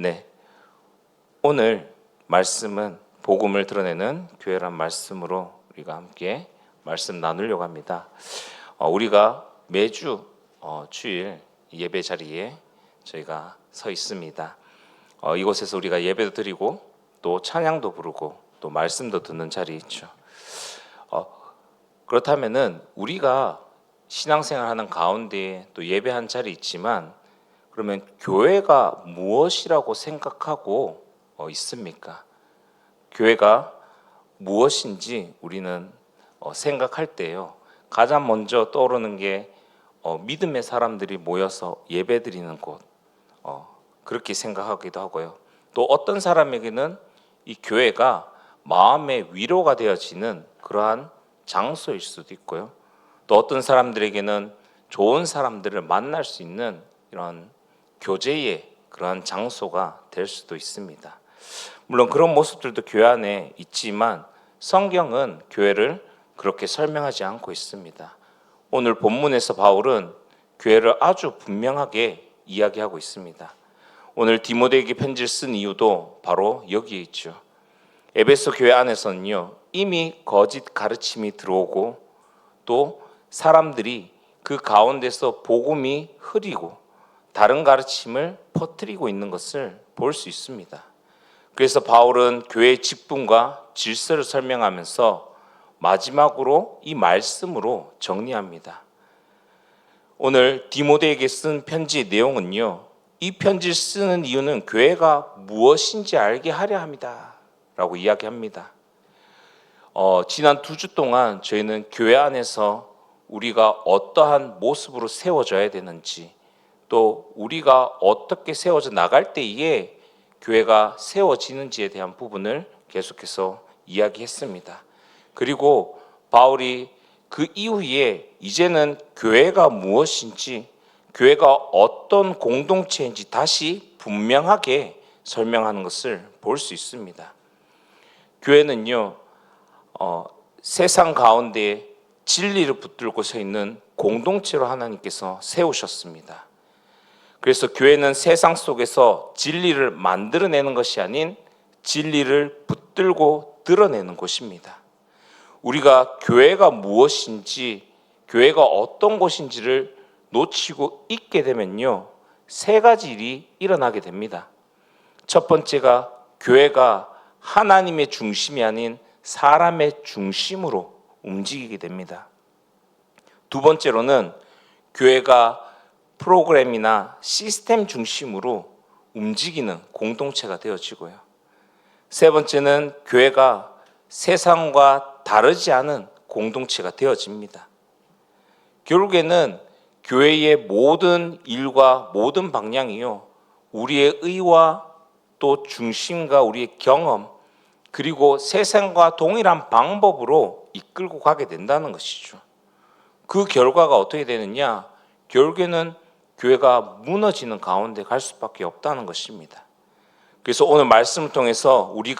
네, 오늘 말씀은 복음을 드러내는 교회란 말씀으로 우리가 함께 말씀 나누려고 합니다. 우리가 매주 주일 예배 자리에 저희가 서 있습니다. 이곳에서 우리가 예배도 드리고 또 찬양도 부르고 또 말씀도 듣는 자리 있죠. 그렇다면은 우리가 신앙생활하는 가운데 또 예배한 자리 있지만 그러면 교회가 무엇이라고 생각하고 있습니까? 교회가 무엇인지 우리는 생각할 때요, 가장 먼저 떠오르는 게 믿음의 사람들이 모여서 예배드리는 곳, 그렇게 생각하기도 하고요. 또 어떤 사람에게는 이 교회가 마음의 위로가 되어지는 그러한 장소일 수도 있고요. 또 어떤 사람들에게는 좋은 사람들을 만날 수 있는 이런 교제의 그러한 장소가 될 수도 있습니다. 물론 그런 모습들도 교회 안에 있지만 성경은 교회를 그렇게 설명하지 않고 있습니다. 오늘 본문에서 바울은 교회를 아주 분명하게 이야기하고 있습니다. 오늘 디모데에게 편지를 쓴 이유도 바로 여기에 있죠. 에베소 교회 안에서는요, 이미 거짓 가르침이 들어오고 또 사람들이 그 가운데서 복음이 흐리고 다른 가르침을 퍼뜨리고 있는 것을 볼 수 있습니다. 그래서 바울은 교회의 직분과 질서를 설명하면서 마지막으로 이 말씀으로 정리합니다. 오늘 디모데에게 쓴 편지의 내용은요, 이 편지를 쓰는 이유는 교회가 무엇인지 알게 하려 합니다 라고 이야기합니다. 지난 2주 동안 저희는 교회 안에서 우리가 어떠한 모습으로 세워져야 되는지, 또 우리가 어떻게 세워져 나갈 때에 교회가 세워지는지에 대한 부분을 계속해서 이야기했습니다. 그리고 바울이 그 이후에 이제는 교회가 무엇인지, 교회가 어떤 공동체인지 다시 분명하게 설명하는 것을 볼 수 있습니다. 교회는요, 세상 가운데 진리를 붙들고 서 있는 공동체로 하나님께서 세우셨습니다. 그래서 교회는 세상 속에서 진리를 만들어내는 것이 아닌 진리를 붙들고 드러내는 곳입니다. 우리가 교회가 무엇인지, 교회가 어떤 곳인지를 놓치고 있게 되면요, 3가지 일이 일어나게 됩니다. 첫 번째가 교회가 하나님의 중심이 아닌 사람의 중심으로 움직이게 됩니다. 두 번째로는 교회가 프로그램이나 시스템 중심으로 움직이는 공동체가 되어지고요. 세 번째는 교회가 세상과 다르지 않은 공동체가 되어집니다. 결국에는 교회의 모든 일과 모든 방향이요, 우리의 의와 또 중심과 우리의 경험, 그리고 세상과 동일한 방법으로 이끌고 가게 된다는 것이죠. 그 결과가 어떻게 되느냐? 결국에는 교회가 무너지는 가운데 갈 수밖에 없다는 것입니다. 그래서 오늘 말씀을 통해서 우리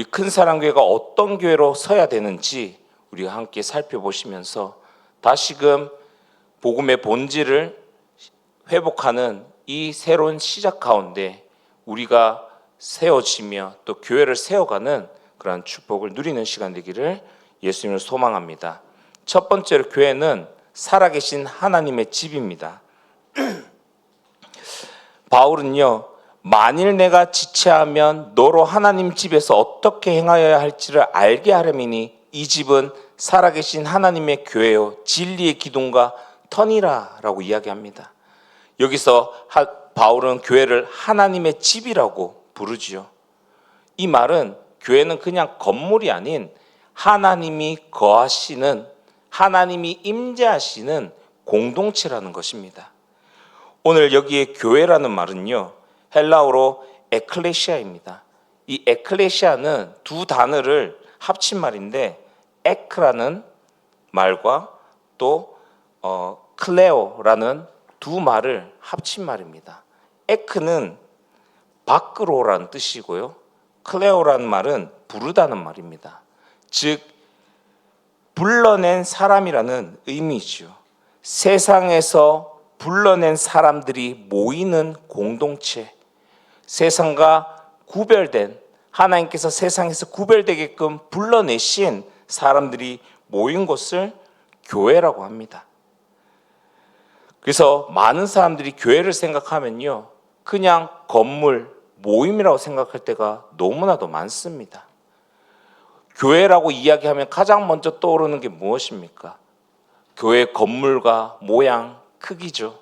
큰사랑교회가 어떤 교회로 서야 되는지 우리가 함께 살펴보시면서 다시금 복음의 본질을 회복하는 이 새로운 시작 가운데 우리가 세워지며 또 교회를 세워가는 그러한 축복을 누리는 시간 되기를 예수님을 소망합니다. 첫 번째로 교회는 살아계신 하나님의 집입니다. 바울은요, 만일 내가 지체하면 너로 하나님 집에서 어떻게 행하여야 할지를 알게 하려니니 이 집은 살아계신 하나님의 교회요 진리의 기둥과 터니라 라고 이야기합니다. 여기서 바울은 교회를 하나님의 집이라고 부르지요. 이 말은 교회는 그냥 건물이 아닌 하나님이 거하시는, 하나님이 임재하시는 공동체라는 것입니다. 오늘 여기에 교회라는 말은요, 헬라어로 에클레시아입니다. 이 에클레시아는 2 단어를 합친 말인데 에크라는 말과 또 클레오라는 2 말을 합친 말입니다. 에크는 밖으로라는 뜻이고요, 클레오라는 말은 부르다는 말입니다. 즉 불러낸 사람이라는 의미죠. 세상에서 불러낸 사람들이 모이는 공동체, 세상과 구별된, 하나님께서 세상에서 구별되게끔 불러내신 사람들이 모인 곳을 교회라고 합니다. 그래서 많은 사람들이 교회를 생각하면요, 그냥 건물, 모임이라고 생각할 때가 너무나도 많습니다. 교회라고 이야기하면 가장 먼저 떠오르는 게 무엇입니까? 교회 건물과 모양, 크기죠.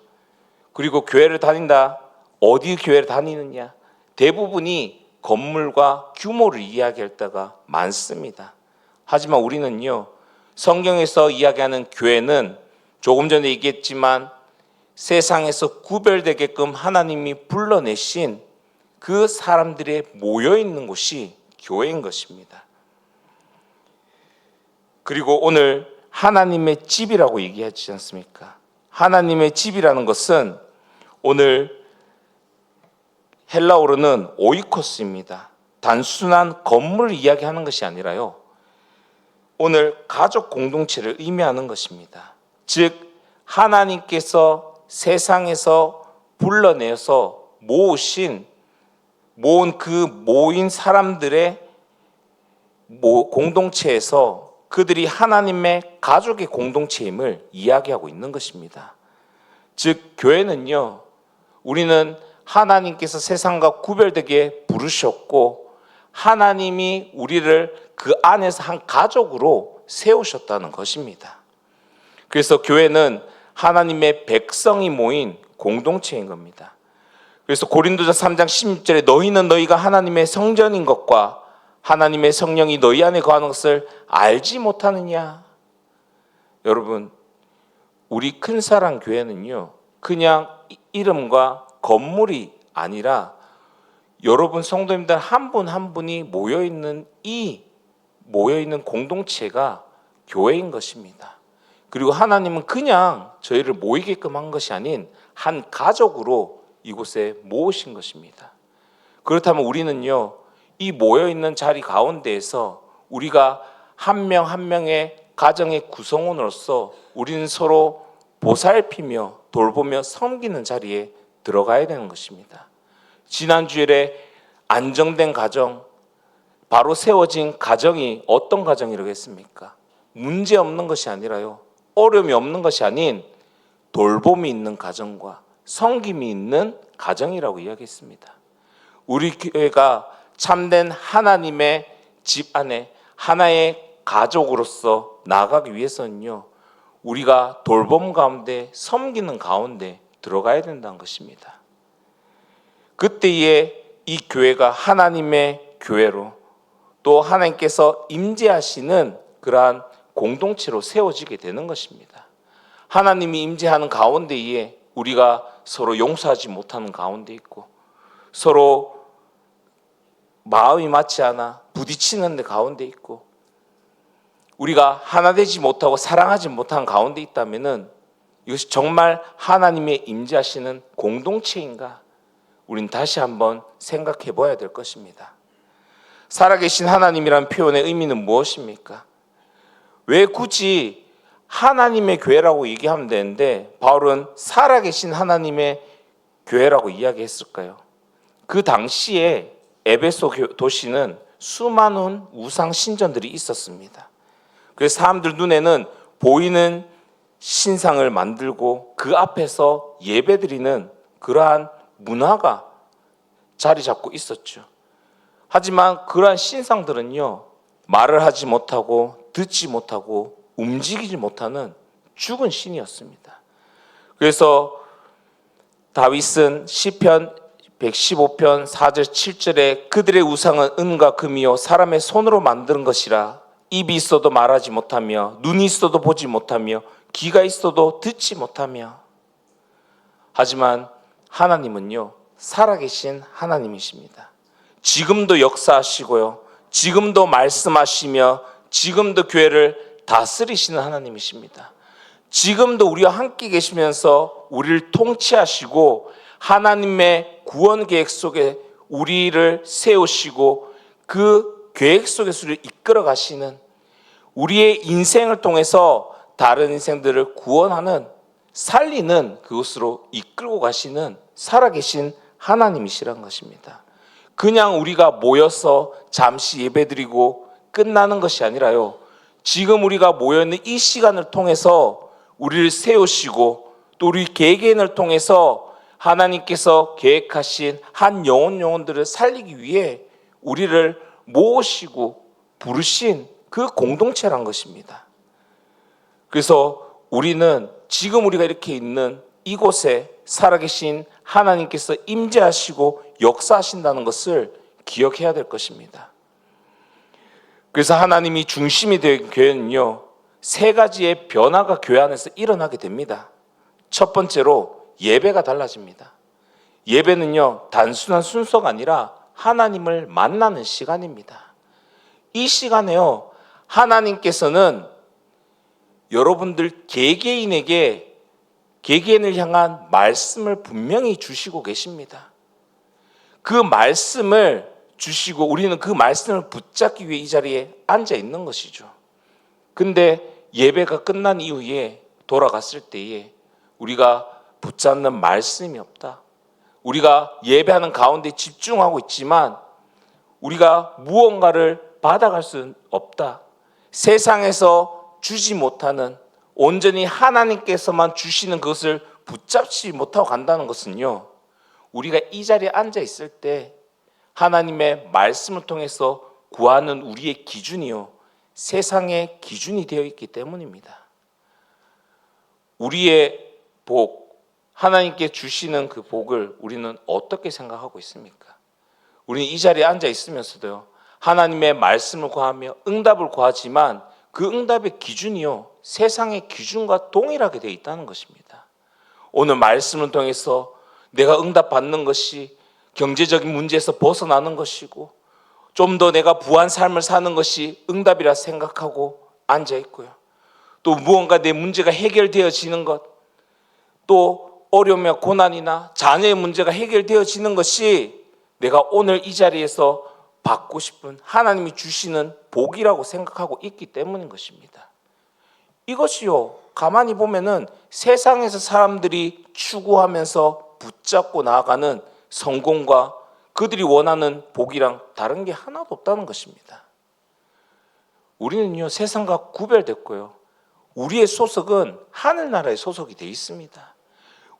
그리고 교회를 다닌다, 어디 교회를 다니느냐, 대부분이 건물과 규모를 이야기할 때가 많습니다. 하지만 우리는요, 성경에서 이야기하는 교회는 조금 전에 얘기했지만 세상에서 구별되게끔 하나님이 불러내신 그 사람들의 모여있는 곳이 교회인 것입니다. 그리고 오늘 하나님의 집이라고 얘기하지 않습니까? 하나님의 집이라는 것은 오늘 헬라어로는 오이코스입니다. 단순한 건물을 이야기하는 것이 아니라요, 오늘 가족 공동체를 의미하는 것입니다. 즉 하나님께서 세상에서 불러내서 모은 그 모인 사람들의 공동체에서 그들이 하나님의 가족의 공동체임을 이야기하고 있는 것입니다. 즉 교회는요, 우리는 하나님께서 세상과 구별되게 부르셨고 하나님이 우리를 그 안에서 한 가족으로 세우셨다는 것입니다. 그래서 교회는 하나님의 백성이 모인 공동체인 겁니다. 그래서 고린도서 3장 16절에 너희는 너희가 하나님의 성전인 것과 하나님의 성령이 너희 안에 거하는 것을 알지 못하느냐. 여러분, 우리 큰사랑 교회는요, 그냥 이름과 건물이 아니라 여러분 성도님들 한 분 한 분이 모여있는 공동체가 교회인 것입니다. 그리고 하나님은 그냥 저희를 모이게끔 한 것이 아닌 한 가족으로 이곳에 모으신 것입니다. 그렇다면 우리는요, 이 모여있는 자리 가운데에서 우리가 한 명 한 명의 가정의 구성원으로서 우리는 서로 보살피며 돌보며 섬기는 자리에 들어가야 되는 것입니다. 지난 주일에 안정된 가정, 바로 세워진 가정이 어떤 가정이라고 했습니까? 문제 없는 것이 아니라요, 어려움이 없는 것이 아닌 돌봄이 있는 가정과 섬김이 있는 가정이라고 이야기했습니다. 우리 교회가 참된 하나님의 집 안에 하나의 가족으로서 나아가기 위해서는요, 우리가 돌봄 가운데 섬기는 가운데 들어가야 된다는 것입니다. 그때에 이 교회가 하나님의 교회로 또 하나님께서 임재하시는 그러한 공동체로 세워지게 되는 것입니다. 하나님이 임재하는 가운데에 우리가 서로 용서하지 못하는 가운데 있고 서로 마음이 맞지 않아 부딪히는 데 가운데 있고 우리가 하나 되지 못하고 사랑하지 못한 가운데 있다면은 이것이 정말 하나님의 임재하시는 공동체인가? 우린 다시 한번 생각해 봐야 될 것입니다. 살아계신 하나님이라는 표현의 의미는 무엇입니까? 왜 굳이 하나님의 교회라고 얘기하면 되는데 바울은 살아계신 하나님의 교회라고 이야기했을까요? 그 당시에 에베소 도시는 수많은 우상 신전들이 있었습니다. 그래서 사람들 눈에는 보이는 신상을 만들고 그 앞에서 예배드리는 그러한 문화가 자리 잡고 있었죠. 하지만 그러한 신상들은요, 말을 하지 못하고 듣지 못하고 움직이지 못하는 죽은 신이었습니다. 그래서 다윗은 시편 115편 4절 7절에 그들의 우상은 은과 금이요 사람의 손으로 만드는 것이라 입이 있어도 말하지 못하며 눈이 있어도 보지 못하며 귀가 있어도 듣지 못하며. 하지만 하나님은요, 살아계신 하나님이십니다. 지금도 역사하시고요, 지금도 말씀하시며 지금도 교회를 다스리시는 하나님이십니다. 지금도 우리와 함께 계시면서 우리를 통치하시고 하나님의 구원 계획 속에 우리를 세우시고 그 계획 속에서 우리를 이끌어 가시는, 우리의 인생을 통해서 다른 인생들을 구원하는, 살리는 그곳으로 이끌고 가시는 살아계신 하나님이시라는 것입니다. 그냥 우리가 모여서 잠시 예배드리고 끝나는 것이 아니라요, 지금 우리가 모여있는 이 시간을 통해서 우리를 세우시고 또 우리 개개인을 통해서 하나님께서 계획하신 한 영혼들을 살리기 위해 우리를 모으시고 부르신 그 공동체란 것입니다. 그래서 우리는 지금 우리가 이렇게 있는 이곳에 살아계신 하나님께서 임재하시고 역사하신다는 것을 기억해야 될 것입니다. 그래서 하나님이 중심이 된 교회는요, 세 가지의 변화가 교회 안에서 일어나게 됩니다. 첫 번째로 예배가 달라집니다. 예배는요, 단순한 순서가 아니라 하나님을 만나는 시간입니다. 이 시간에요, 하나님께서는 여러분들 개개인을 향한 말씀을 분명히 주시고 계십니다. 그 말씀을 주시고 우리는 그 말씀을 붙잡기 위해 이 자리에 앉아 있는 것이죠. 근데 예배가 끝난 이후에 돌아갔을 때에 우리가 붙잡는 말씀이 없다. 우리가 예배하는 가운데 집중하고 있지만 우리가 무언가를 받아갈 수는 없다. 세상에서 주지 못하는, 온전히 하나님께서만 주시는 것을 붙잡지 못하고 간다는 것은요, 우리가 이 자리에 앉아 있을 때 하나님의 말씀을 통해서 구하는 우리의 기준이요, 세상의 기준이 되어 있기 때문입니다. 우리의 복, 하나님께 주시는 그 복을 우리는 어떻게 생각하고 있습니까? 우리는 이 자리에 앉아 있으면서도요, 하나님의 말씀을 구하며 응답을 구하지만 그 응답의 기준이요, 세상의 기준과 동일하게 되어 있다는 것입니다. 오늘 말씀을 통해서 내가 응답받는 것이 경제적인 문제에서 벗어나는 것이고 좀 더 내가 부한 삶을 사는 것이 응답이라 생각하고 앉아 있고요, 또 무언가 내 문제가 해결되어지는 것, 또 어려움이나 고난이나 자녀의 문제가 해결되어지는 것이 내가 오늘 이 자리에서 받고 싶은 하나님이 주시는 복이라고 생각하고 있기 때문인 것입니다. 이것이요, 가만히 보면은 세상에서 사람들이 추구하면서 붙잡고 나아가는 성공과 그들이 원하는 복이랑 다른 게 하나도 없다는 것입니다. 우리는요, 세상과 구별됐고요, 우리의 소속은 하늘나라의 소속이 되어 있습니다.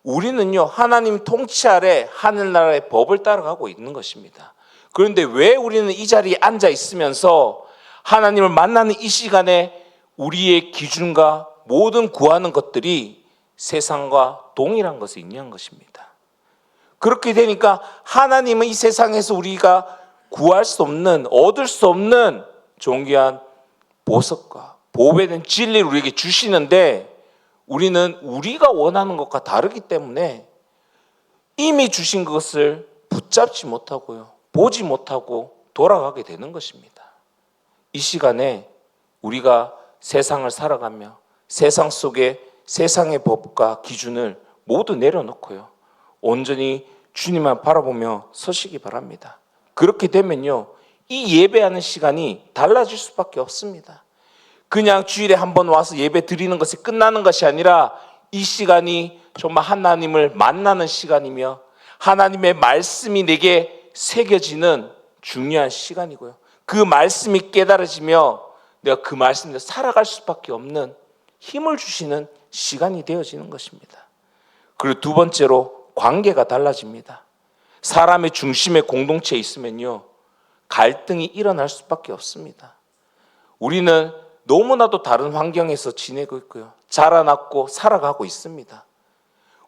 우리는요, 하나님 통치 아래 하늘나라의 법을 따라가고 있는 것입니다. 그런데 왜 우리는 이 자리에 앉아 있으면서 하나님을 만나는 이 시간에 우리의 기준과 모든 구하는 것들이 세상과 동일한 것을 의미한 것입니다. 그렇게 되니까 하나님은 이 세상에서 우리가 구할 수 없는, 얻을 수 없는 존귀한 보석과 보배된 진리를 우리에게 주시는데 우리는 우리가 원하는 것과 다르기 때문에 이미 주신 것을 붙잡지 못하고요, 보지 못하고 돌아가게 되는 것입니다. 이 시간에 우리가 세상을 살아가며 세상 속에 세상의 법과 기준을 모두 내려놓고요, 온전히 주님만 바라보며 서시기 바랍니다. 그렇게 되면요, 이 예배하는 시간이 달라질 수밖에 없습니다. 그냥 주일에 한 번 와서 예배 드리는 것이 끝나는 것이 아니라 이 시간이 정말 하나님을 만나는 시간이며 하나님의 말씀이 내게 새겨지는 중요한 시간이고요, 그 말씀이 깨달아지며 내가 그 말씀대로 살아갈 수밖에 없는 힘을 주시는 시간이 되어지는 것입니다. 그리고 두 번째로 관계가 달라집니다. 사람의 중심에 공동체에 있으면요, 갈등이 일어날 수밖에 없습니다. 우리는 너무나도 다른 환경에서 지내고 있고요, 자라났고 살아가고 있습니다.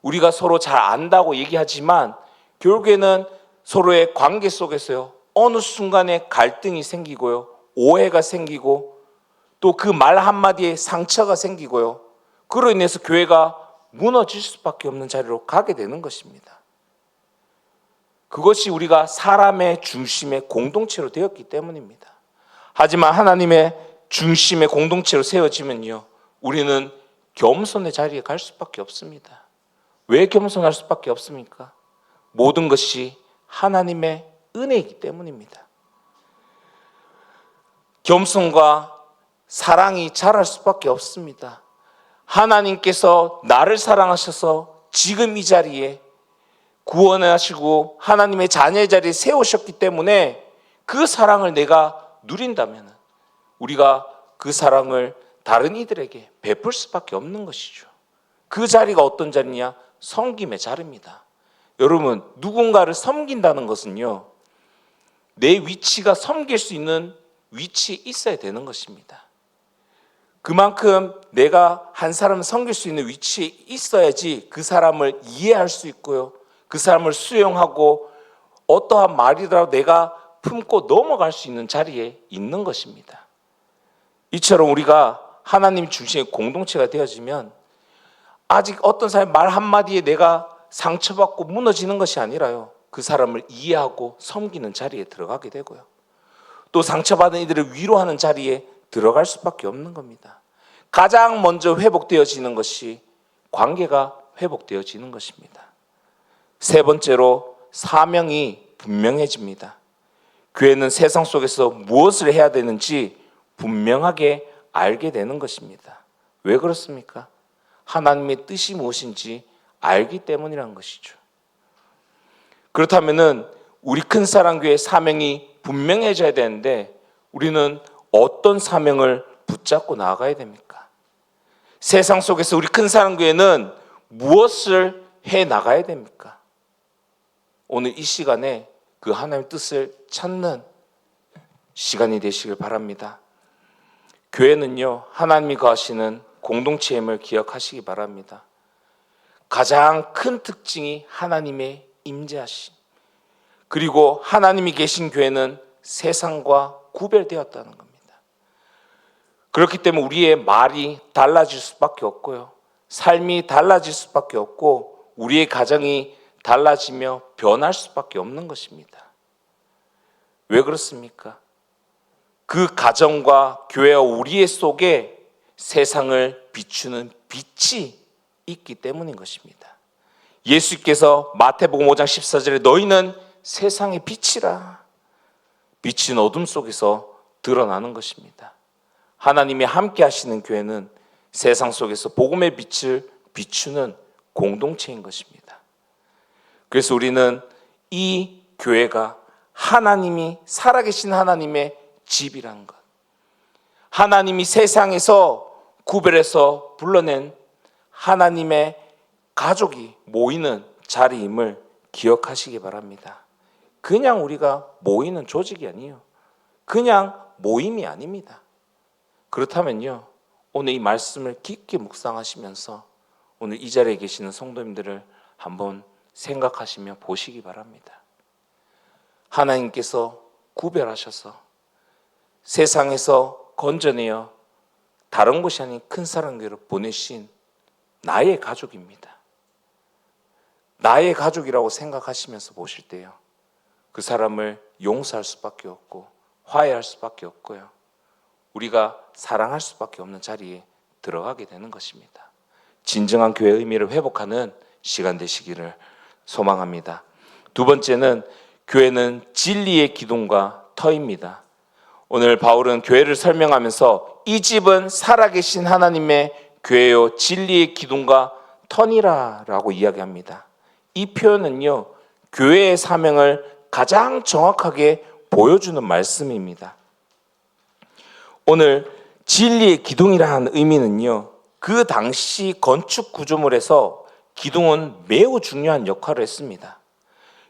우리가 서로 잘 안다고 얘기하지만 결국에는 서로의 관계 속에서요, 어느 순간에 갈등이 생기고요, 오해가 생기고 또 그 말 한마디에 상처가 생기고요, 그로 인해서 교회가 무너질 수밖에 없는 자리로 가게 되는 것입니다. 그것이 우리가 사람의 중심의 공동체로 되었기 때문입니다. 하지만 하나님의 중심의 공동체로 세워지면요, 우리는 겸손의 자리에 갈 수밖에 없습니다. 왜 겸손할 수밖에 없습니까? 모든 것이 하나님의 은혜이기 때문입니다. 겸손과 사랑이 자랄 수밖에 없습니다. 하나님께서 나를 사랑하셔서 지금 이 자리에 구원하시고 하나님의 자녀의 자리에 세우셨기 때문에 그 사랑을 내가 누린다면 우리가 그 사랑을 다른 이들에게 베풀 수밖에 없는 것이죠. 그 자리가 어떤 자리냐? 섬김의 자리입니다. 여러분, 누군가를 섬긴다는 것은요, 내 위치가 섬길 수 있는 위치에 있어야 되는 것입니다. 그만큼 내가 한 사람을 섬길 수 있는 위치에 있어야지 그 사람을 이해할 수 있고요, 그 사람을 수용하고 어떠한 말이라도 내가 품고 넘어갈 수 있는 자리에 있는 것입니다. 이처럼 우리가 하나님 중심의 공동체가 되어지면 아직 어떤 사람의 말 한마디에 내가 상처받고 무너지는 것이 아니라요, 그 사람을 이해하고 섬기는 자리에 들어가게 되고요, 또 상처받은 이들을 위로하는 자리에 들어갈 수밖에 없는 겁니다. 가장 먼저 회복되어지는 것이 관계가 회복되어지는 것입니다. 세 번째로 사명이 분명해집니다. 교회는 세상 속에서 무엇을 해야 되는지 분명하게 알게 되는 것입니다. 왜 그렇습니까? 하나님의 뜻이 무엇인지 알기 때문이라는 것이죠. 그렇다면은 우리 큰사랑교회 사명이 분명해져야 되는데 우리는 어떤 사명을 붙잡고 나아가야 됩니까? 세상 속에서 우리 큰사랑교회는 무엇을 해 나가야 됩니까? 오늘 이 시간에 그 하나님의 뜻을 찾는 시간이 되시길 바랍니다. 교회는요, 하나님이 거하시는 공동체임을 기억하시기 바랍니다. 가장 큰 특징이 하나님의 임재하심, 그리고 하나님이 계신 교회는 세상과 구별되었다는 겁니다. 그렇기 때문에 우리의 말이 달라질 수밖에 없고요, 삶이 달라질 수밖에 없고 우리의 가정이 달라지며 변할 수밖에 없는 것입니다. 왜 그렇습니까? 그 가정과 교회와 우리의 속에 세상을 비추는 빛이 있기 때문인 것입니다. 예수께서 마태복음 5장 14절에 너희는 세상의 빛이라. 빛은 어둠 속에서 드러나는 것입니다. 하나님이 함께 하시는 교회는 세상 속에서 복음의 빛을 비추는 공동체인 것입니다. 그래서 우리는 이 교회가 하나님이 살아계신 하나님의 집이라는 것, 하나님이 세상에서 구별해서 불러낸 하나님의 가족이 모이는 자리임을 기억하시기 바랍니다. 그냥 우리가 모이는 조직이 아니에요. 그냥 모임이 아닙니다. 그렇다면요, 오늘 이 말씀을 깊게 묵상하시면서 오늘 이 자리에 계시는 성도님들을 한번 생각하시며 보시기 바랍니다. 하나님께서 구별하셔서 세상에서 건져내어 다른 곳이 아닌 큰사랑교회로 보내신 나의 가족입니다. 나의 가족이라고 생각하시면서 보실 때요, 그 사람을 용서할 수밖에 없고 화해할 수밖에 없고요, 우리가 사랑할 수밖에 없는 자리에 들어가게 되는 것입니다. 진정한 교회의 의미를 회복하는 시간 되시기를 소망합니다. 두 번째는 교회는 진리의 기둥과 터입니다. 오늘 바울은 교회를 설명하면서 이 집은 살아계신 하나님의 교회요 진리의 기둥과 터니라 라고 이야기합니다. 이 표현은요, 교회의 사명을 가장 정확하게 보여주는 말씀입니다. 오늘 진리의 기둥이라는 의미는요, 그 당시 건축 구조물에서 기둥은 매우 중요한 역할을 했습니다.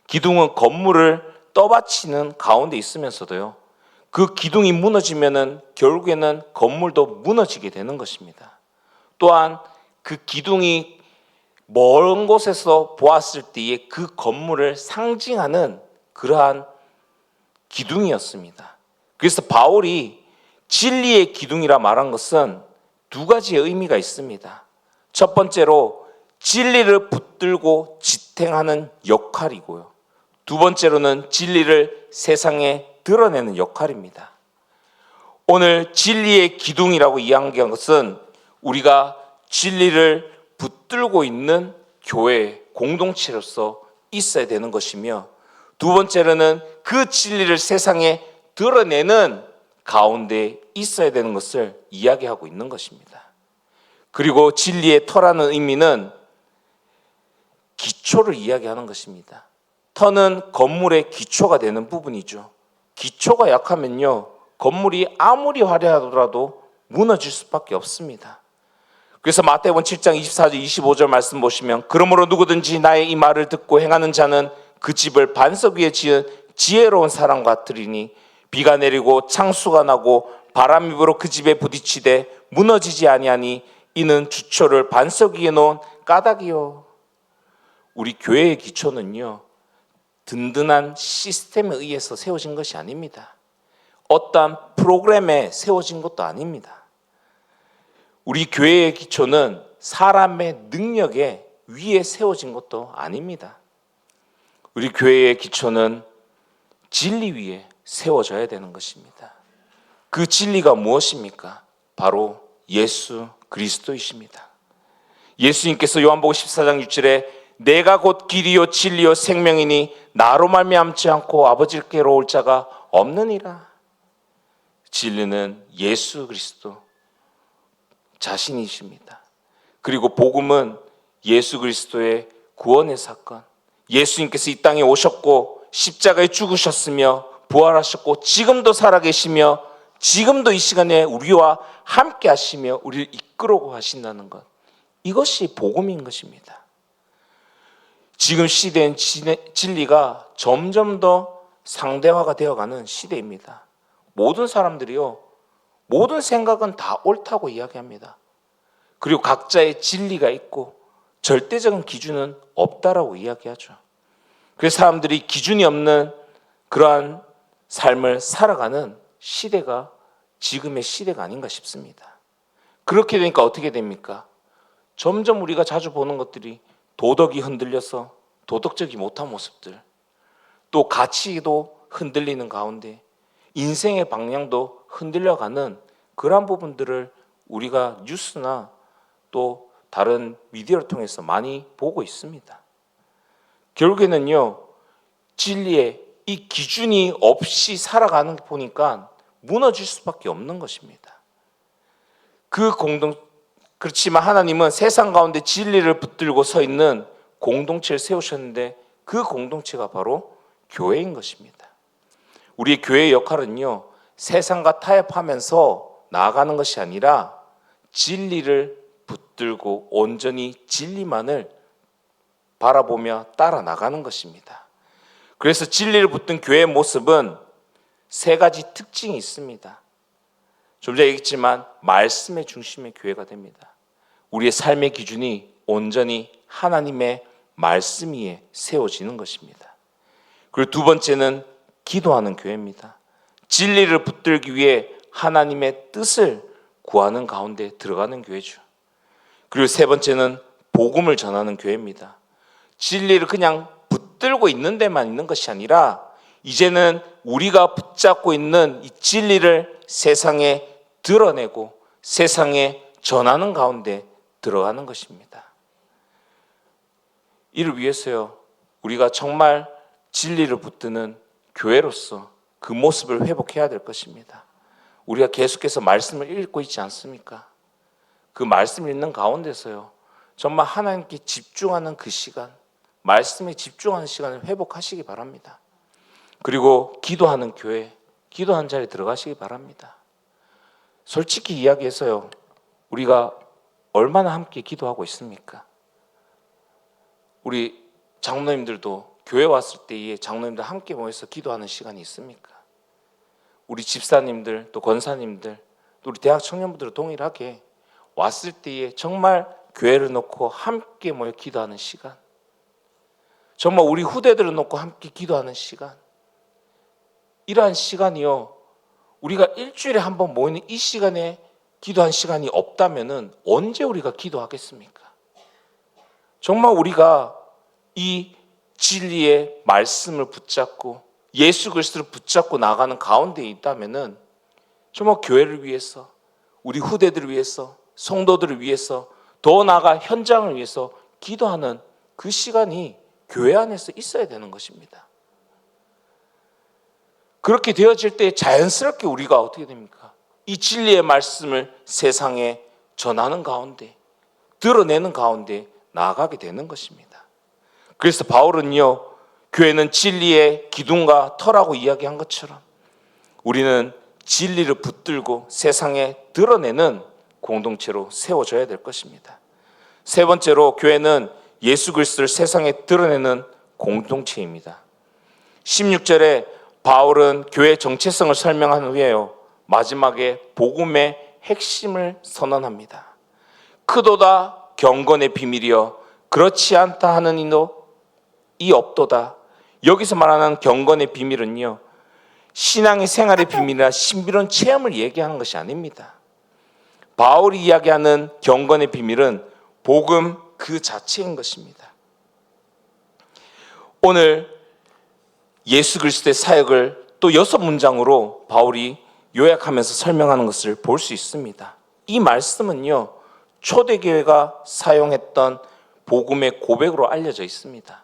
기둥은 건물을 떠받치는 가운데 있으면서도요, 그 기둥이 무너지면은 결국에는 건물도 무너지게 되는 것입니다. 또한 그 기둥이 먼 곳에서 보았을 때의 그 건물을 상징하는 그러한 기둥이었습니다. 그래서 바울이 진리의 기둥이라 말한 것은 두 가지의 의미가 있습니다. 첫 번째로 진리를 붙들고 지탱하는 역할이고요, 두 번째로는 진리를 세상에 드러내는 역할입니다. 오늘 진리의 기둥이라고 이야기한 것은 우리가 진리를 붙들고 있는 교회 공동체로서 있어야 되는 것이며, 두 번째로는 그 진리를 세상에 드러내는 가운데 있어야 되는 것을 이야기하고 있는 것입니다. 그리고 진리의 터라는 의미는 기초를 이야기하는 것입니다. 터는 건물의 기초가 되는 부분이죠. 기초가 약하면요, 건물이 아무리 화려하더라도 무너질 수밖에 없습니다. 그래서 마태복음 7장 24절 25절 말씀 보시면, 그러므로 누구든지 나의 이 말을 듣고 행하는 자는 그 집을 반석 위에 지은 지혜로운 사람 같으리니 비가 내리고 창수가 나고 바람이 불어 그 집에 부딪히되 무너지지 아니하니 이는 주초를 반석 위에 놓은 까닭이요. 우리 교회의 기초는요, 든든한 시스템에 의해서 세워진 것이 아닙니다. 어떠한 프로그램에 세워진 것도 아닙니다. 우리 교회의 기초는 사람의 능력에 위에 세워진 것도 아닙니다. 우리 교회의 기초는 진리 위에 세워져야 되는 것입니다. 그 진리가 무엇입니까? 바로 예수 그리스도이십니다. 예수님께서 요한복음 14장 6절에 내가 곧 길이요 진리요 생명이니 나로 말미암지 않고 아버지께로 올 자가 없느니라. 진리는 예수 그리스도 자신이십니다. 그리고 복음은 예수 그리스도의 구원의 사건, 예수님께서 이 땅에 오셨고 십자가에 죽으셨으며 부활하셨고 지금도 살아계시며 지금도 이 시간에 우리와 함께 하시며 우리를 이끌어고 하신다는 것, 이것이 복음인 것입니다. 지금 시대엔 진리가 점점 더 상대화가 되어가는 시대입니다. 모든 사람들이요, 모든 생각은 다 옳다고 이야기합니다. 그리고 각자의 진리가 있고 절대적인 기준은 없다라고 이야기하죠. 그래서 사람들이 기준이 없는 그러한 삶을 살아가는 시대가 지금의 시대가 아닌가 싶습니다. 그렇게 되니까 어떻게 됩니까? 점점 우리가 자주 보는 것들이 도덕이 흔들려서 도덕적이 못한 모습들, 또 가치도 흔들리는 가운데 인생의 방향도 흔들려가는 그러한 부분들을 우리가 뉴스나 또 다른 미디어를 통해서 많이 보고 있습니다. 결국에는요, 진리의 이 기준이 없이 살아가는 거 보니까 무너질 수밖에 없는 것입니다. 그렇지만 하나님은 세상 가운데 진리를 붙들고 서 있는 공동체를 세우셨는데 그 공동체가 바로 교회인 것입니다. 우리의 교회의 역할은요, 세상과 타협하면서 나아가는 것이 아니라 진리를 붙들고 온전히 진리만을 바라보며 따라 나가는 것입니다. 그래서 진리를 붙든 교회의 모습은 세 가지 특징이 있습니다. 좀 전에 얘기했지만 말씀의 중심의 교회가 됩니다. 우리의 삶의 기준이 온전히 하나님의 말씀 위에 세워지는 것입니다. 그리고 두 번째는 기도하는 교회입니다. 진리를 붙들기 위해 하나님의 뜻을 구하는 가운데 들어가는 교회죠. 그리고 세 번째는 복음을 전하는 교회입니다. 진리를 그냥 붙들고 있는 데만 있는 것이 아니라 이제는 우리가 붙잡고 있는 이 진리를 세상에 드러내고 세상에 전하는 가운데 들어가는 것입니다. 이를 위해서요, 우리가 정말 진리를 붙드는 교회로서 그 모습을 회복해야 될 것입니다. 우리가 계속해서 말씀을 읽고 있지 않습니까? 그 말씀을 읽는 가운데서요, 정말 하나님께 집중하는 그 시간, 말씀에 집중하는 시간을 회복하시기 바랍니다. 그리고 기도하는 교회, 기도하는 자리에 들어가시기 바랍니다. 솔직히 이야기해서요, 우리가 얼마나 함께 기도하고 있습니까? 우리 장로님들도 교회 왔을 때에 장로님들 함께 모여서 기도하는 시간이 있습니까? 우리 집사님들, 또 권사님들, 또 우리 대학 청년분들 동일하게 왔을 때에 정말 교회를 놓고 함께 모여 기도하는 시간, 정말 우리 후대들을 놓고 함께 기도하는 시간, 이러한 시간이요, 우리가 일주일에 한 번 모이는 이 시간에 기도한 시간이 없다면은 언제 우리가 기도하겠습니까? 정말 우리가 이 진리의 말씀을 붙잡고 예수 그리스도를 붙잡고 나가는 가운데 있다면은 정말 교회를 위해서, 우리 후대들을 위해서, 성도들을 위해서, 더 나아가 현장을 위해서 기도하는 그 시간이 교회 안에서 있어야 되는 것입니다. 그렇게 되어질 때 자연스럽게 우리가 어떻게 됩니까? 이 진리의 말씀을 세상에 전하는 가운데, 드러내는 가운데 나아가게 되는 것입니다. 그래서 바울은요, 교회는 진리의 기둥과 터라고 이야기한 것처럼 우리는 진리를 붙들고 세상에 드러내는 공동체로 세워져야 될 것입니다. 세 번째로, 교회는 예수 그리스도를 세상에 드러내는 공동체입니다. 16절에 바울은 교회의 정체성을 설명한 후에요, 마지막에 복음의 핵심을 선언합니다. 크도다 경건의 비밀이여 그렇지 않다 하는 이 없도다. 여기서 말하는 경건의 비밀은요, 신앙의 생활의 비밀이나 신비로운 체험을 얘기하는 것이 아닙니다. 바울이 이야기하는 경건의 비밀은 복음 그 자체인 것입니다. 오늘 예수 그리스도의 사역을 또 6문장으로 바울이 요약하면서 설명하는 것을 볼 수 있습니다. 이 말씀은요, 초대교회가 사용했던 복음의 고백으로 알려져 있습니다.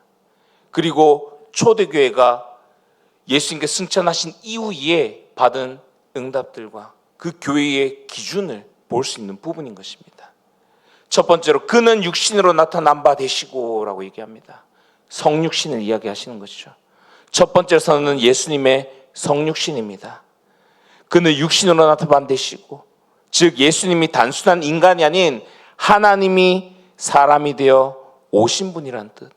그리고 초대교회가 예수님께 승천하신 이후에 받은 응답들과 그 교회의 기준을 볼 수 있는 부분인 것입니다. 첫 번째로, 그는 육신으로 나타난 바 되시고 라고 얘기합니다. 성육신을 이야기하시는 것이죠. 첫 번째 선언은 예수님의 성육신입니다. 그는 육신으로 나타난 바 되시고, 즉 예수님이 단순한 인간이 아닌 하나님이 사람이 되어 오신 분이란 뜻,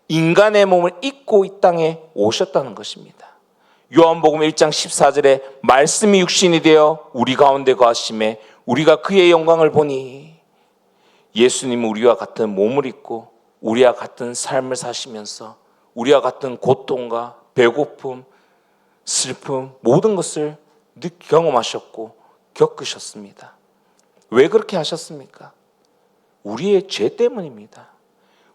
인간의 몸을 입고 이 땅에 오셨다는 것입니다. 요한복음 1장 14절에 말씀이 육신이 되어 우리 가운데 거하심에 우리가 그의 영광을 보니, 예수님은 우리와 같은 몸을 입고 우리와 같은 삶을 사시면서 우리와 같은 고통과 배고픔, 슬픔, 모든 것을 경험하셨고 겪으셨습니다. 왜 그렇게 하셨습니까? 우리의 죄 때문입니다.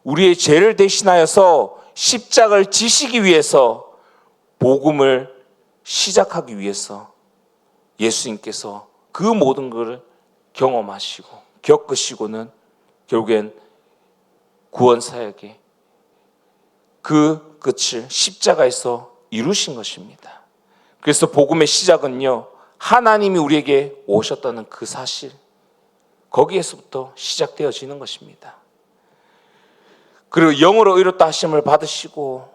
우리의 죄를 대신하여서 십자가를 지시기 위해서, 복음을 시작하기 위해서 예수님께서 그 모든 것을 경험하시고 겪으시고는 결국엔 구원 사역의 그 끝을 십자가에서 이루신 것입니다. 그래서 복음의 시작은요, 하나님이 우리에게 오셨다는 그 사실, 거기에서부터 시작되어지는 것입니다. 그리고 영으로 의롭다 하심을 받으시고,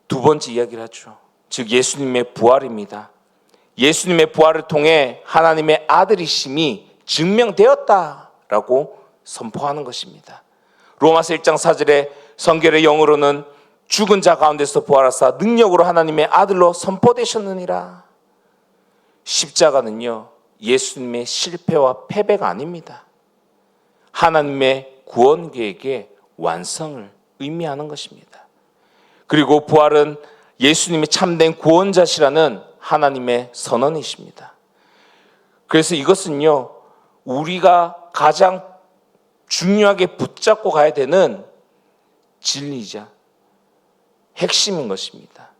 두 번째 이야기를 하죠. 즉 예수님의 부활입니다. 예수님의 부활을 통해 하나님의 아들이심이 증명되었다라고 선포하는 것입니다. 로마서 1장 4절에 성결의 영으로는 죽은 자 가운데서 부활하사 능력으로 하나님의 아들로 선포되셨느니라. 십자가는요, 예수님의 실패와 패배가 아닙니다. 하나님의 구원 계획의 완성을 의미하는 것입니다. 그리고 부활은 예수님이 참된 구원자시라는 하나님의 선언이십니다. 그래서 이것은요, 우리가 가장 중요하게 붙잡고 가야 되는 진리이자 핵심인 것입니다.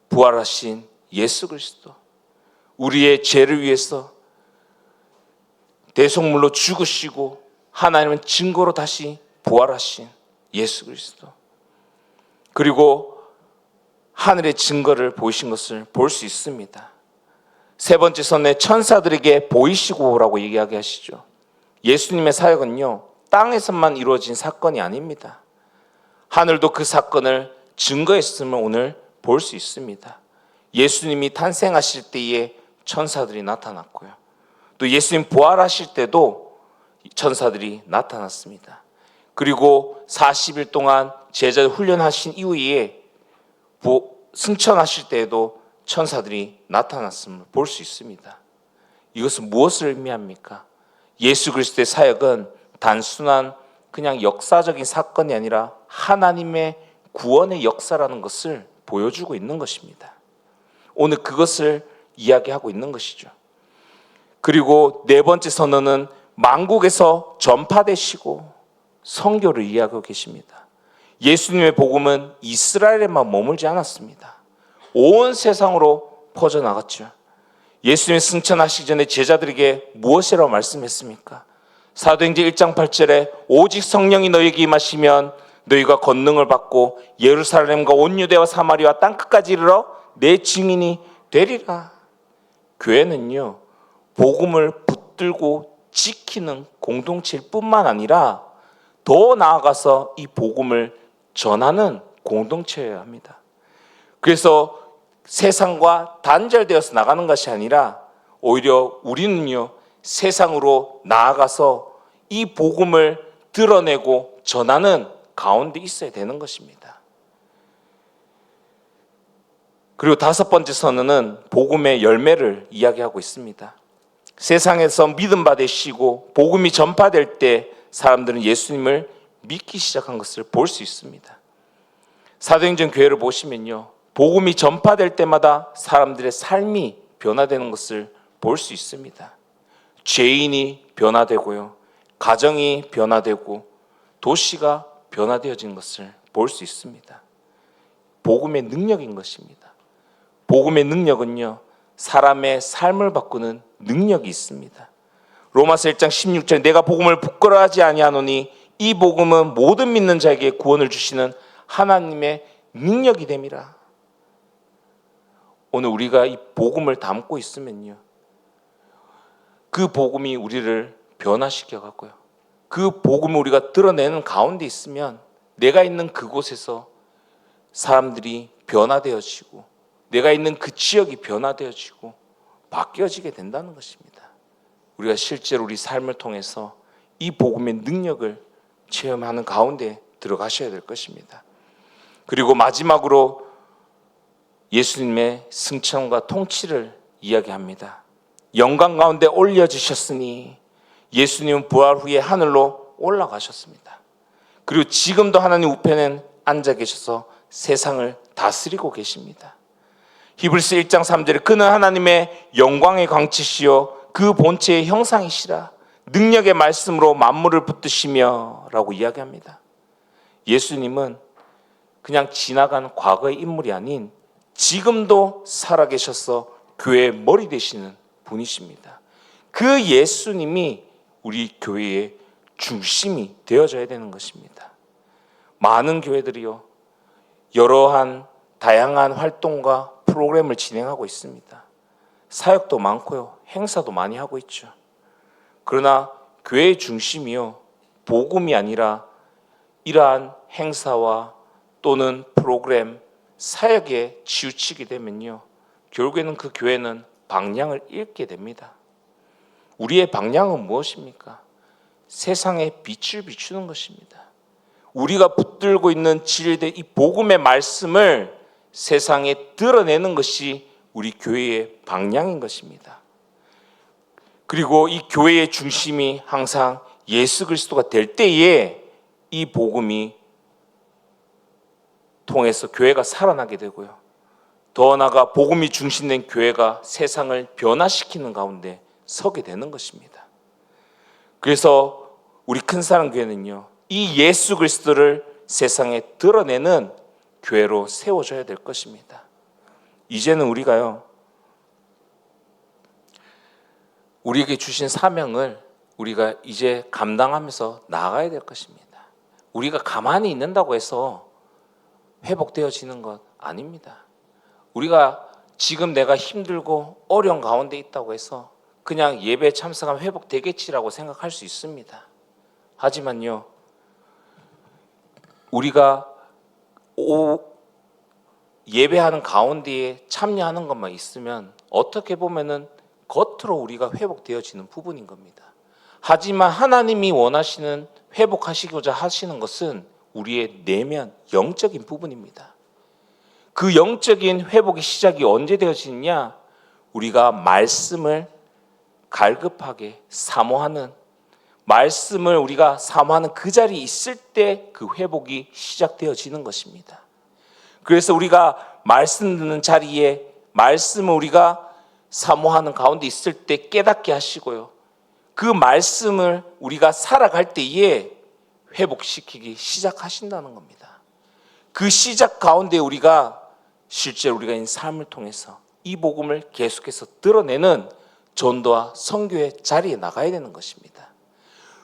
부활하신 예수 그리스도, 우리의 죄를 위해서 대속물로 죽으시고 하나님은 증거로 다시 부활하신 예수 그리스도, 그리고 하늘의 증거를 보이신 것을 볼 수 있습니다. 세 번째 선에 천사들에게 보이시고라고 이야기하시죠. 예수님의 사역은요, 땅에서만 이루어진 사건이 아닙니다. 하늘도 그 사건을 증거했음을 오늘 볼 수 있습니다. 예수님이 탄생하실 때에 천사들이 나타났고요, 또 예수님 부활하실 때도 천사들이 나타났습니다. 그리고 40일 동안 제자들 훈련하신 이후에 승천하실 때에도 천사들이 나타났음을 볼 수 있습니다. 이것은 무엇을 의미합니까? 예수 그리스도의 사역은 단순한 그냥 역사적인 사건이 아니라 하나님의 구원의 역사라는 것을 보여주고 있는 것입니다. 오늘 그것을 이야기하고 있는 것이죠. 그리고 네 번째 선언은 만국에서 전파되시고 선교를 이야기하고 계십니다. 예수님의 복음은 이스라엘에만 머물지 않았습니다. 온 세상으로 퍼져나갔죠. 예수님이 승천하시기 전에 제자들에게 무엇이라고 말씀했습니까? 사도행전 1장 8절에 오직 성령이 너희에게 임하시면 너희가 권능을 받고 예루살렘과 온 유대와 사마리아 땅끝까지 이르러 내 증인이 되리라. 교회는요, 복음을 붙들고 지키는 공동체일 뿐만 아니라 더 나아가서 이 복음을 전하는 공동체여야 합니다. 그래서 세상과 단절되어서 나가는 것이 아니라 오히려 우리는요, 세상으로 나아가서 이 복음을 드러내고 전하는 가운데 있어야 되는 것입니다. 그리고 다섯 번째 선언은 복음의 열매를 이야기하고 있습니다. 세상에서 믿음 받으시고 복음이 전파될 때 사람들은 예수님을 믿기 시작한 것을 볼 수 있습니다. 사도행전 교회를 보시면요, 복음이 전파될 때마다 사람들의 삶이 변화되는 것을 볼 수 있습니다. 죄인이 변화되고요, 가정이 변화되고 도시가 변화되어진 것을 볼 수 있습니다. 복음의 능력인 것입니다. 복음의 능력은요, 사람의 삶을 바꾸는 능력이 있습니다. 로마서 1장 16절, 내가 복음을 부끄러워하지 아니하노니 이 복음은 모든 믿는 자에게 구원을 주시는 하나님의 능력이 됨이라. 오늘 우리가 이 복음을 담고 있으면요, 그 복음이 우리를 변화시켜 갖고요, 그 복음을 우리가 드러내는 가운데 있으면 내가 있는 그곳에서 사람들이 변화되어지고 내가 있는 그 지역이 변화되어지고 바뀌어지게 된다는 것입니다. 우리가 실제로 우리 삶을 통해서 이 복음의 능력을 체험하는 가운데 들어가셔야 될 것입니다. 그리고 마지막으로 예수님의 승천과 통치를 이야기합니다. 영광 가운데 올려주셨으니 예수님은 부활 후에 하늘로 올라가셨습니다. 그리고 지금도 하나님 우편에 앉아 계셔서 세상을 다스리고 계십니다. 히브리서 1장 3절에 그는 하나님의 영광의 광채시요 그 본체의 형상이시라 능력의 말씀으로 만물을 붙드시며 라고 이야기합니다. 예수님은 그냥 지나간 과거의 인물이 아닌 지금도 살아계셔서 교회의 머리 되시는 분이십니다. 그 예수님이 우리 교회의 중심이 되어져야 되는 것입니다. 많은 교회들이요, 여러한 다양한 활동과 프로그램을 진행하고 있습니다. 사역도 많고요, 행사도 많이 하고 있죠. 그러나 교회의 중심이요, 복음이 아니라 이러한 행사와 또는 프로그램, 사역에 치우치게 되면요, 결국에는 그 교회는 방향을 잃게 됩니다. 우리의 방향은 무엇입니까? 세상에 빛을 비추는 것입니다. 우리가 붙들고 있는 진리된 이 복음의 말씀을 세상에 드러내는 것이 우리 교회의 방향인 것입니다. 그리고 이 교회의 중심이 항상 예수 그리스도가 될 때에 이 복음이 통해서 교회가 살아나게 되고요, 더 나아가 복음이 중심된 교회가 세상을 변화시키는 가운데 서게 되는 것입니다. 그래서 우리 큰사랑교회는요, 이 예수 그리스도를 세상에 드러내는 교회로 세워져야 될 것입니다. 이제는 우리가요, 우리에게 주신 사명을 우리가 이제 감당하면서 나아가야 될 것입니다. 우리가 가만히 있는다고 해서 회복되어지는 것 아닙니다. 우리가 지금 내가 힘들고 어려운 가운데 있다고 해서 그냥 예배에 참석하면 회복되겠지라고 생각할 수 있습니다. 하지만요, 우리가 예배하는 가운데에 참여하는 것만 있으면 어떻게 보면은 겉으로 우리가 회복되어지는 부분인 겁니다. 하지만 하나님이 원하시는 회복하시고자 하시는 것은 우리의 내면, 영적인 부분입니다. 그 영적인 회복의 시작이 언제 되어지느냐? 우리가 말씀을 갈급하게 사모하는, 말씀을 우리가 사모하는 그 자리에 있을 때 그 회복이 시작되어지는 것입니다. 그래서 우리가 말씀 듣는 자리에 말씀을 우리가 사모하는 가운데 있을 때 깨닫게 하시고요, 그 말씀을 우리가 살아갈 때에 회복시키기 시작하신다는 겁니다. 그 시작 가운데 우리가 실제로 우리가 있는 삶을 통해서 이 복음을 계속해서 드러내는 전도와 선교의 자리에 나가야 되는 것입니다.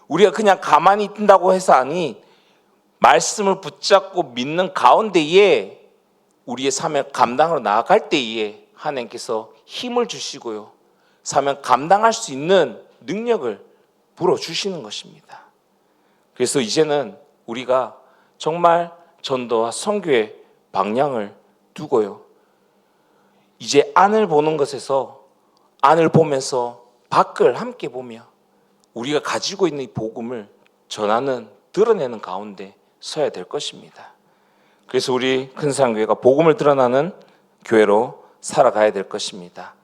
우리가 그냥 가만히 있다고 해서 아니, 말씀을 붙잡고 믿는 가운데에 우리의 사명 감당으로 나아갈 때에 하나님께서 힘을 주시고요, 사명 감당할 수 있는 능력을 불어주시는 것입니다. 그래서 이제는 우리가 정말 전도와 선교의 방향을 두고요. 이제 안을 보는 것에서 안을 보면서 밖을 함께 보며 우리가 가지고 있는 이 복음을 전하는, 드러내는 가운데 서야 될 것입니다. 그래서 우리 큰사랑교회가 복음을 드러나는 교회로 살아가야 될 것입니다.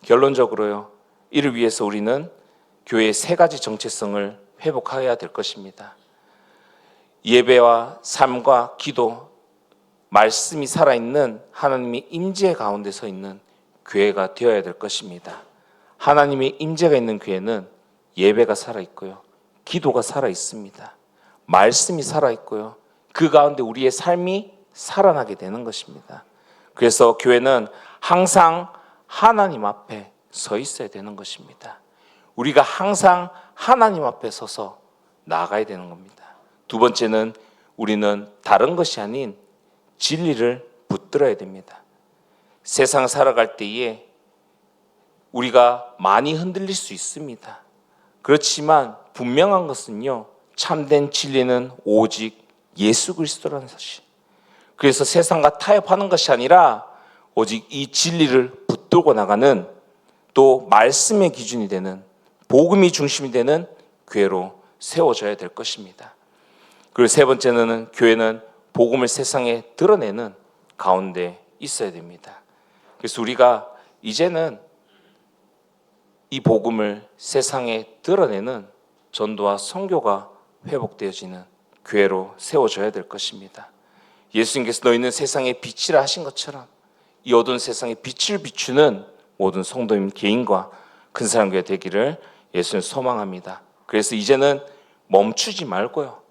결론적으로요, 이를 위해서 우리는 교회의 세 가지 정체성을 회복해야 될 것입니다. 예배와 삶과 기도, 말씀이 살아있는 하나님의 임재 가운데 서 있는 교회가 되어야 될 것입니다. 하나님의 임재가 있는 교회는 예배가 살아있고요, 기도가 살아있습니다. 말씀이 살아있고요, 그 가운데 우리의 삶이 살아나게 되는 것입니다. 그래서 교회는 항상 하나님 앞에 서 있어야 되는 것입니다. 우리가 항상 하나님 앞에 서서 나아가야 되는 겁니다. 두 번째는 우리는 다른 것이 아닌 진리를 붙들어야 됩니다. 세상 살아갈 때에 우리가 많이 흔들릴 수 있습니다. 그렇지만 분명한 것은요, 참된 진리는 오직 예수 그리스도라는 사실. 그래서 세상과 타협하는 것이 아니라 오직 이 진리를 붙들고 나가는, 또 말씀의 기준이 되는, 복음이 중심이 되는 교회로 세워져야 될 것입니다. 그리고 세 번째는 교회는 복음을 세상에 드러내는 가운데 있어야 됩니다. 그래서 우리가 이제는 이 복음을 세상에 드러내는 전도와 선교가 회복되어지는 교회로 세워져야 될 것입니다. 예수님께서 너희는 세상의 빛이라 하신 것처럼 이 어두운 세상에 빛을 비추는 모든 성도님 개인과 큰사랑교회 되기를 예수님 소망합니다. 그래서 이제는 멈추지 말고요,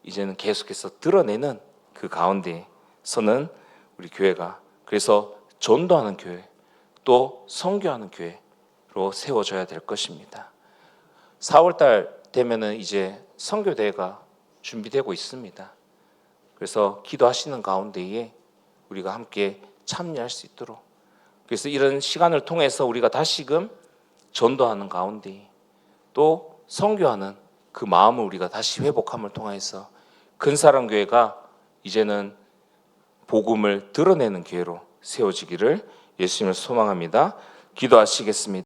이제는 계속해서 드러내는 그 가운데 서는 우리 교회가, 그래서 전도하는 교회, 또 선교하는 교회로 세워져야 될 것입니다. 4월달 되면은 이제 선교대회가 준비되고 있습니다. 그래서 기도하시는 가운데에 우리가 함께 참여할 수 있도록, 그래서 이런 시간을 통해서 우리가 다시금 전도하는 가운데 또 선교하는 그 마음을 우리가 다시 회복함을 통해서 큰사랑교회가 이제는 복음을 드러내는 교회로 세워지기를 예수님을 소망합니다. 기도하시겠습니다.